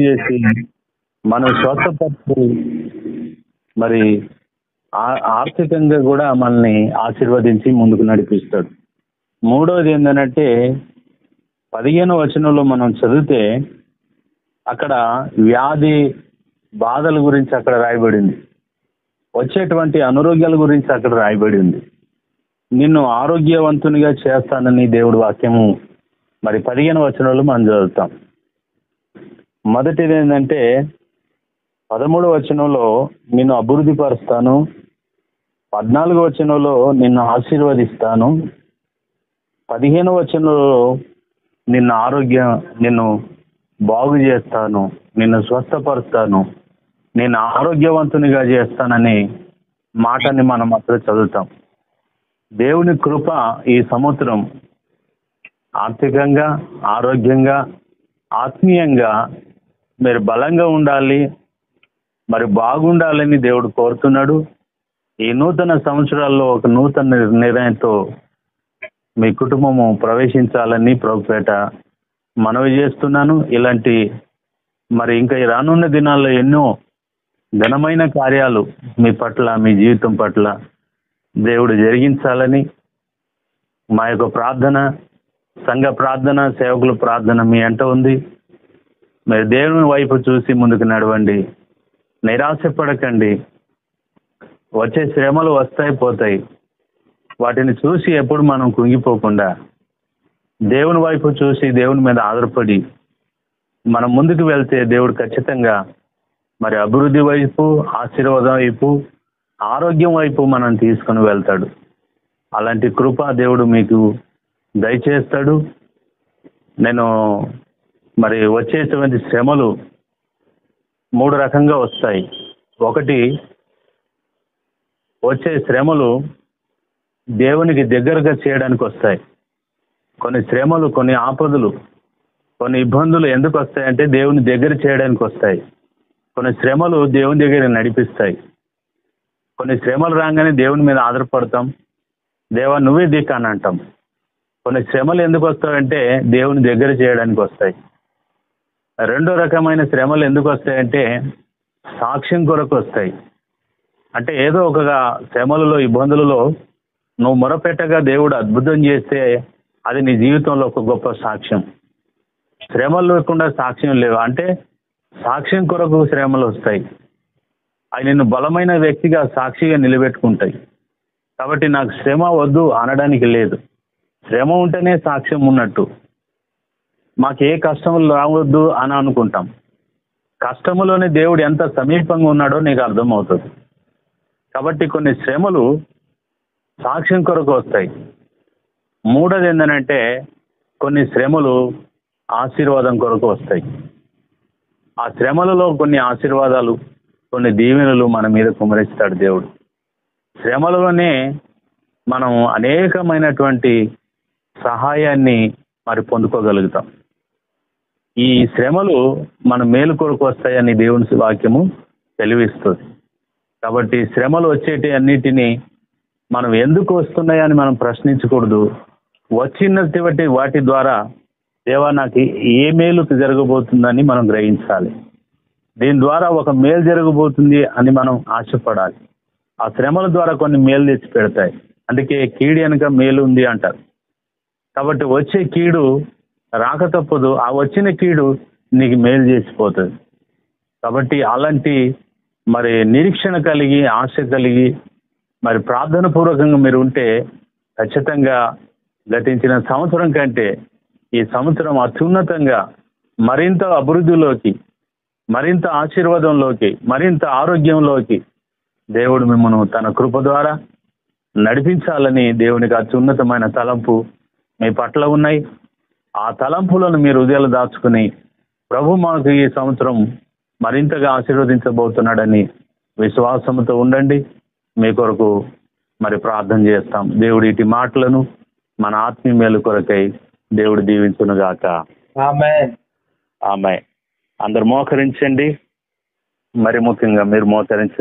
చేసి మనం స్వస్థపరిచి మరి ఆర్థికంగా కూడా మనల్ని ఆశీర్వదించి ముందుకు నడిపిస్తాడు. మూడవది ఏంటంటే 15వ వచనంలో మనం చదివితే అక్కడ వ్యాధి బాధల గురించి అక్కడ రాయబడింది, వచ్చేటువంటి అనారోగ్యాల గురించి అక్కడ రాయబడింది. నిన్ను ఆరోగ్యవంతునిగా చేస్తానని దేవుడి వాక్యము మరి 15వ వచనంలో మనం చదువుతాం. మొదటిది ఏంటంటే 13వ వచనంలో నిన్ను అభివృద్ధి పరుస్తాను, 14వ వచనంలో నిన్ను ఆశీర్వదిస్తాను, 15వ వచనంలో నిన్ను బాగు చేస్తాను, నిన్ను స్వస్థపరుస్తాను, నేను ఆరోగ్యవంతునిగా చేస్తానని మాటని మనం అక్కడ చదువుతాం. దేవుని కృప ఈ సంవత్సరం ఆర్థికంగా, ఆరోగ్యంగా, ఆత్మీయంగా మీరు బలంగా ఉండాలి, మరి బాగుండాలని దేవుడు కోరుతున్నాడు. ఈ నూతన సంవత్సరాల్లో ఒక నూతన నిర్ణయంతో మీ కుటుంబము ప్రవేశించాలని ప్రభుపేట మనవి చేస్తున్నాను. ఇలాంటి మరి ఇంకా రానున్న దినాల్లో ఎన్నో ఘనమైన కార్యాలు మీ పట్ల, మీ జీవితం పట్ల దేవుడు జరిగించాలని మా యొక్క ప్రార్థన, సంఘ ప్రార్థన, సేవకుల ప్రార్థన మీ అంట ఉంది. మీరు దేవుని వైపు చూసి ముందుకు నడవండి, నిరాశపడకండి. వచ్చే శ్రమలు వస్తాయి పోతాయి, వాటిని చూసి ఎప్పుడు మనం కుంగిపోకుండా దేవుని వైపు చూసి దేవుని మీద ఆధారపడి మనం ముందుకు వెళ్తే దేవుడు ఖచ్చితంగా మరి అభివృద్ధి వైపు, ఆశీర్వాదం వైపు, ఆరోగ్యం వైపు మనం తీసుకుని వెళ్తాడు. అలాంటి కృప దేవుడు మీకు దయచేస్తాడు. నేను మరి వచ్చేటువంటి శ్రమలు 3 రకంగా వస్తాయి. ఒకటి, వచ్చే శ్రమలు దేవునికి దగ్గరగా చేయడానికి వస్తాయి. కొన్ని శ్రమలు, కొన్ని ఆపదలు, కొన్ని ఇబ్బందులు ఎందుకు వస్తాయంటే దేవుని దగ్గర చేయడానికి వస్తాయి. కొన్ని శ్రమలు దేవుని దగ్గర నడిపిస్తాయి. కొన్ని శ్రమలు రాగానే దేవుని మీద ఆధారపడతాం, దేవా నువ్వే దిక్కు అని అంటాం. కొన్ని శ్రమలు ఎందుకు వస్తాయంటే దేవుని దగ్గర చేయడానికి వస్తాయి. రెండో రకమైన శ్రమలు ఎందుకు వస్తాయంటే సాక్ష్యం కొరకు వస్తాయి. అంటే ఏదో ఒక శ్రమలలో, ఇబ్బందులలో నువ్వు మొరపెట్టగా దేవుడు అద్భుతం చేస్తే అది నీ జీవితంలో ఒక గొప్ప సాక్ష్యం. శ్రమలు లేకుండా సాక్ష్యం లేవు అంటే సాక్ష్యం కొరకు శ్రమలు వస్తాయి. అవి నిన్ను బలమైన వ్యక్తిగా, సాక్షిగా నిలబెట్టుకుంటాయి. కాబట్టి నాకు శ్రమ వద్దు అనడానికి లేదు. శ్రమ ఉంటేనే సాక్ష్యం ఉన్నట్టు. మాకు ఏ కష్టములు రావద్దు అని అనుకుంటాం. కష్టములోనే దేవుడు ఎంత సమీపంగా ఉన్నాడో నీకు అర్థమవుతుంది. కాబట్టి కొన్ని శ్రమలు సాక్ష్యం కొరకు వస్తాయి. మూడోది ఏంటంటే కొన్ని శ్రమలు ఆశీర్వాదం కొరకు వస్తాయి. ఆ శ్రమలలో కొన్ని ఆశీర్వాదాలు, కొన్ని దీవెనలు మన మీద కుమరిస్తాడు దేవుడు. శ్రమలలోనే మనం అనేకమైనటువంటి సహాయాన్ని మరి పొందుకోగలుగుతాం. ఈ శ్రమలు మన మేలు కొరకు వస్తాయని దేవుని వాక్యము తెలివిస్తుంది. కాబట్టి శ్రమలు వచ్చేటి అన్నిటినీ మనం ఎందుకు వస్తున్నాయని మనం ప్రశ్నించకూడదు. వచ్చినటువంటి వాటి ద్వారా దేవా నాకు ఏ మేలు జరగబోతుందని మనం గ్రహించాలి. దీని ద్వారా ఒక మేలు జరగబోతుంది అని మనం ఆశపడాలి. ఆ శ్రమల ద్వారా కొన్ని మేలు తెచ్చి పెడతాయి. అందుకే కీడు వెనుక మేలు ఉంది అంటారు. కాబట్టి వచ్చే కీడు రాక తప్పదు. ఆ వచ్చిన కీడు నీకు మేలు చేసిపోతుంది. కాబట్టి అలాంటి మరి నిరీక్షణ కలిగి, ఆశ కలిగి మరి ప్రార్థన పూర్వకంగా మీరు ఉంటే ఖచ్చితంగా గతించిన సంవత్సరం కంటే ఈ సంవత్సరం అత్యున్నతంగా మరింత అభివృద్ధిలోకి, మరింత ఆశీర్వాదంలోకి, మరింత ఆరోగ్యంలోకి దేవుడు మిమ్మల్ని తన కృప ద్వారా నడిపించాలని దేవునికి అత్యున్నతమైన తలంపు మీ పట్ల ఉన్నాయి. ఆ తలంపులను మీరు హృదయాలు దాచుకుని ప్రభు మాకు ఈ సంవత్సరం మరింతగా ఆశీర్వదించబోతున్నాడని విశ్వాసంతో ఉండండి. మీ కొరకు మరి ప్రార్థన చేస్తాం. దేవుడి ఇటు మాటలను మన ఆత్మీయ మేలు కొరకై దేవుడు దీవించునుగాక. ఆమేన్. ఆమేన్. అందరు మోకరించండి. మరి ముఖ్యంగా మీరు మోకరించండి.